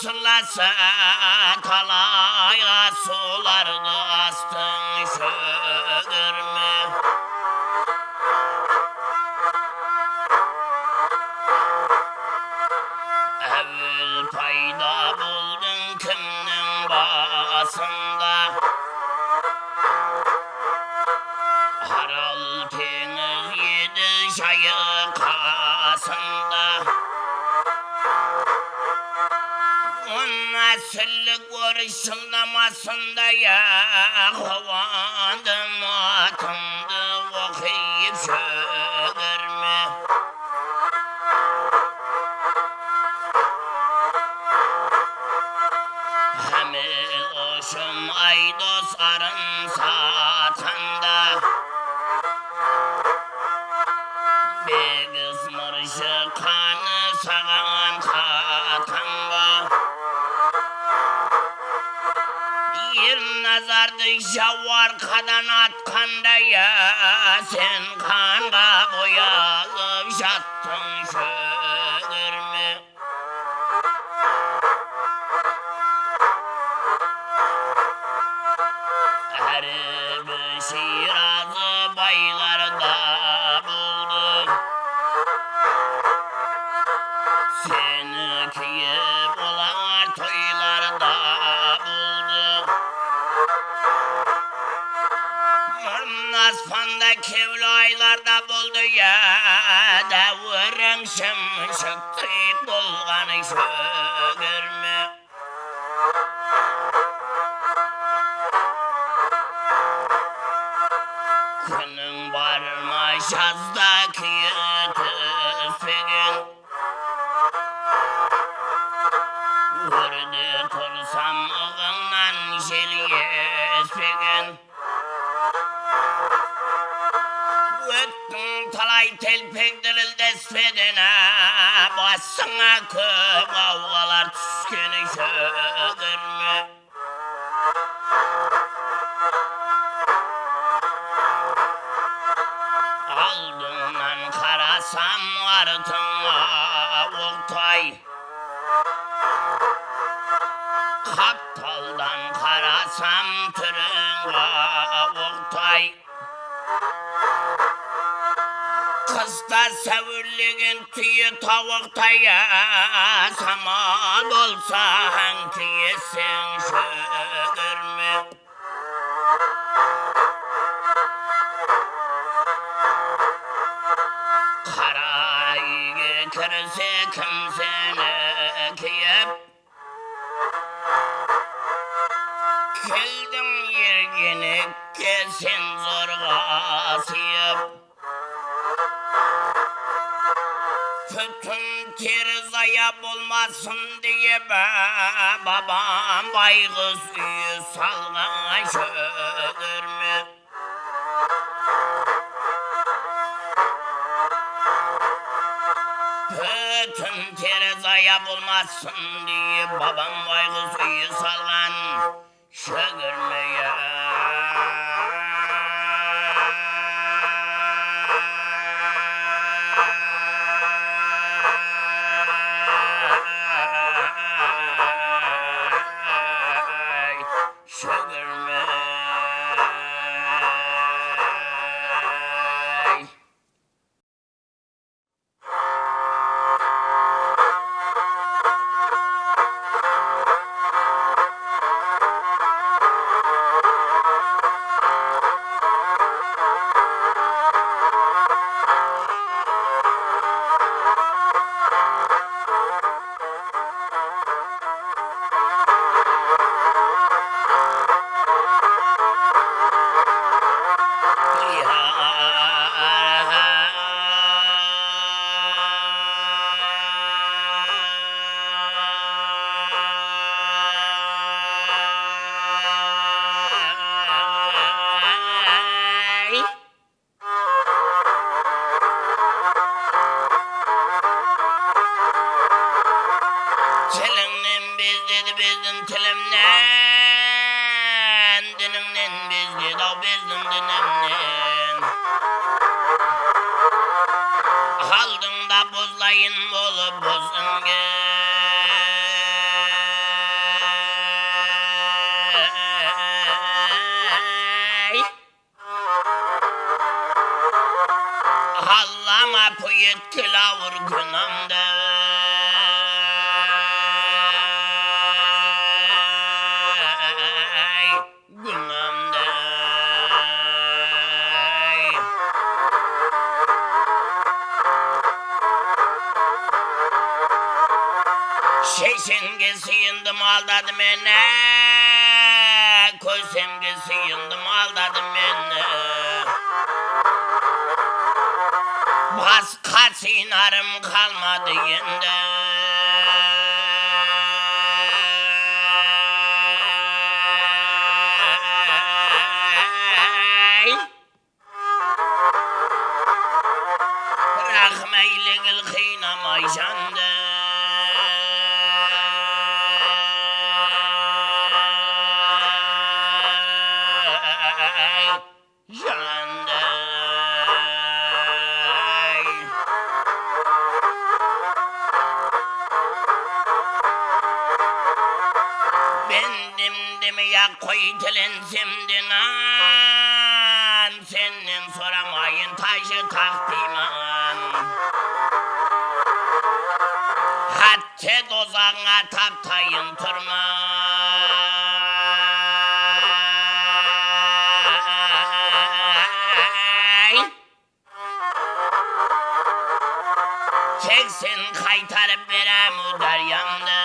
sırlasa talaya sulardı astın şögürme. Evvel payda buldun kimnin basında, haral teniz yedi çayı kasında. Nesillik görüşüllamasında ya havandım atımdı okuyup şögürme. Hemil oşum aydos arın satanda, bir kısmırışı kanı sağan katanga. Bir nazardı javar kadan atkanda ya, sen kanga boyalıp jattın şögürme. Her bir şirazı baylarda buldum, seni kıyıp olan toylarda buldum. Nasfanda kevlaylarda buldu ya, devrin şımşık bulganı şögürme. Günün varmış azdaki tüsbegin, vurdu tursam ığından jeliyespegin. Öttün talay telpek diril despedine, basına köp kavgalar tüskünü şögürme. Aldığından karasam vartına oktay, kaptaldan karasam türüne oktay. Kızda sevirligin tüyü tavuktaya, samal olsa hangi yesin şögürme. Karayı kirse kimsene kiyip, keldim yergini kesin zorga siyip. Bütün terzaya bulmasın diye babam baygız üyü salgan şögürme. Bütün terzaya bulmasın diye babam baygız üyü salgan şögürme ya. Şögürme. Tilimden bezdi bezdim tilimden, dilimden bezdi da bezdim dilimden. Aldım da bozlayın bolup bozun gel. Allama puyet kilavur günümde. Günümde. Şeşinge sıyındım aldadım ene. Kösemge sıyındım aldadım ene. Başka sinarım kalmadı yende. Rahmeyligil kıynamay jande. Jande. Bendim demeye koy tilensimdin an. Senin soramayın taşı takdiman. Hatta dozana taptayın turma. Çeksin kaytarıp verem o deryamda.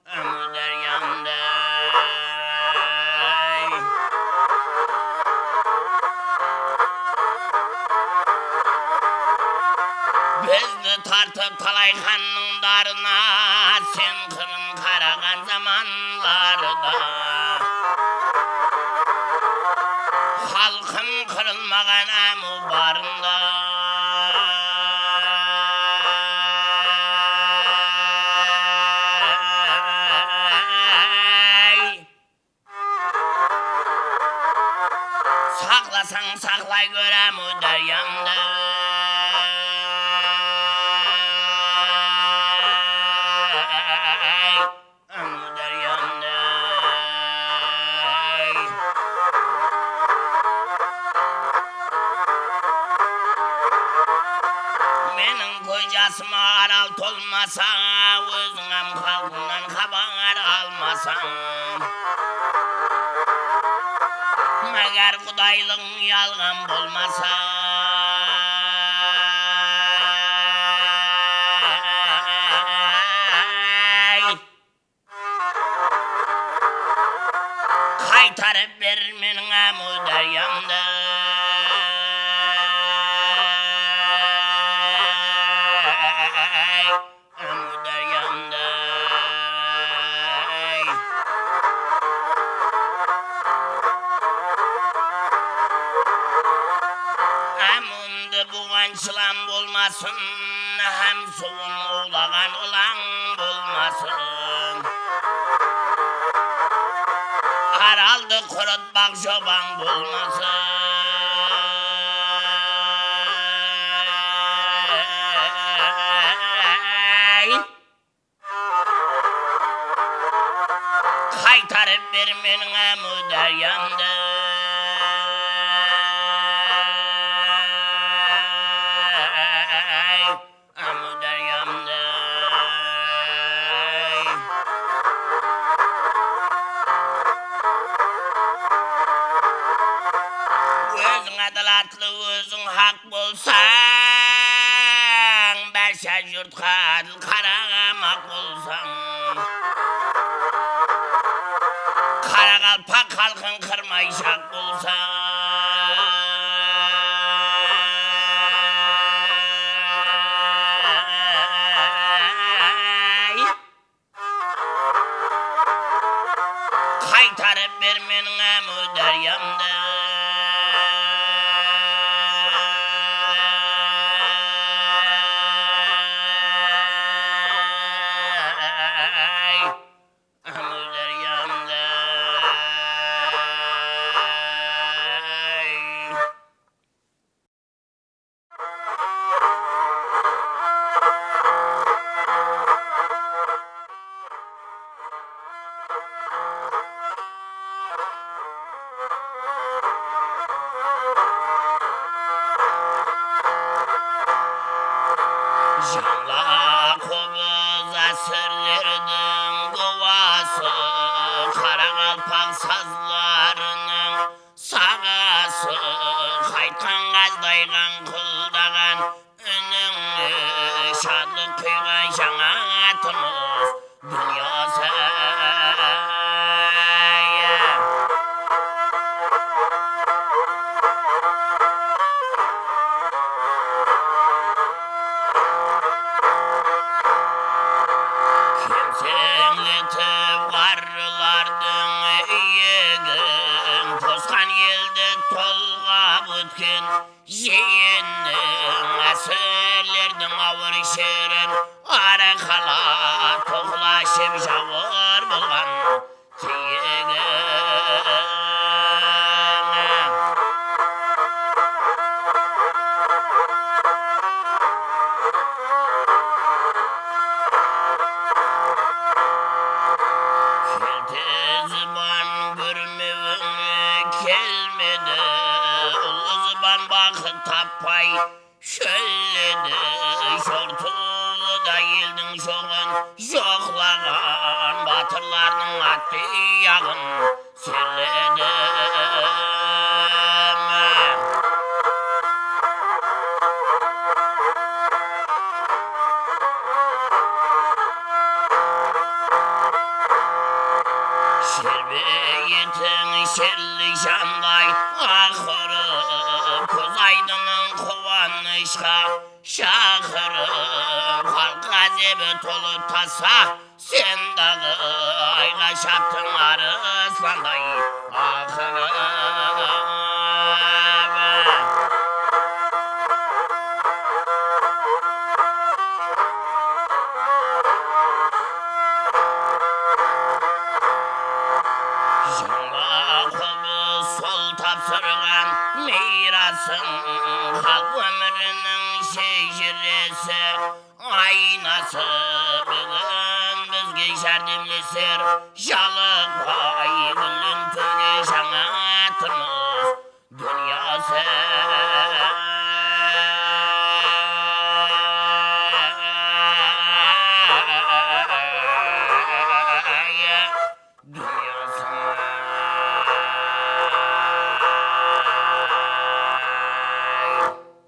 O deryamda. Bizni tartıp talayhanın darına. Sen kırın karagan zamanlarda. Halkın kırılmagan amu barında. Saklasan saklay görem o deryamda. O deryamda. Menin kocasıma aralt olmasa, özüngem halkından haber almasam. Meğer kudaylığın yalgan bolmasa. Kaytarıp ver menin o deryamda. O deryamda. Amundu buğan çılan bolmasın. Hem soğun oğlagan olan bolmasın. Haraldı kurutmak çoban bulmasın. Kaytarıp vermenin o deryamda. O deryamda. Özün adalatlı, özün hak bolsan, berşe yurtga adıl karamak bolsan. Karakalpak halkın kırmayacak bolsan. Kaytarıp vermenin o deryamda. O deryamda. Жаңла қобыз әсірлердің қуасы, қара қалпақ сазларының сағасы, қайтқан қаздайған құлдаған үніңе, шаттық құйған жаңа тыныс дүниясы. Кемсеңлетіп қарылардың иегін, тосқан елді толғап өткен жиеннің, әсірлердің ауыр шерін арқала тоқлашып жауыр болған тиегін. Зыбан көрмеуіңе келмеді, ұлы зыбан бақыт таппай шөлледі, жортуылда елдің жоғын жоқлаған батырлардың атты яғын серледі. Шербетің шерлі жандай ақырып, көз айдының қуанышқа шақырып, халық әзебі толып таса, сен дағы айға шаптың арысландай ақырып. Жаңа қобыз сол тапсырған мирасың, халық өмірінің шежіресі айнасы, бүгін бізге жәрдемлесер жалықпай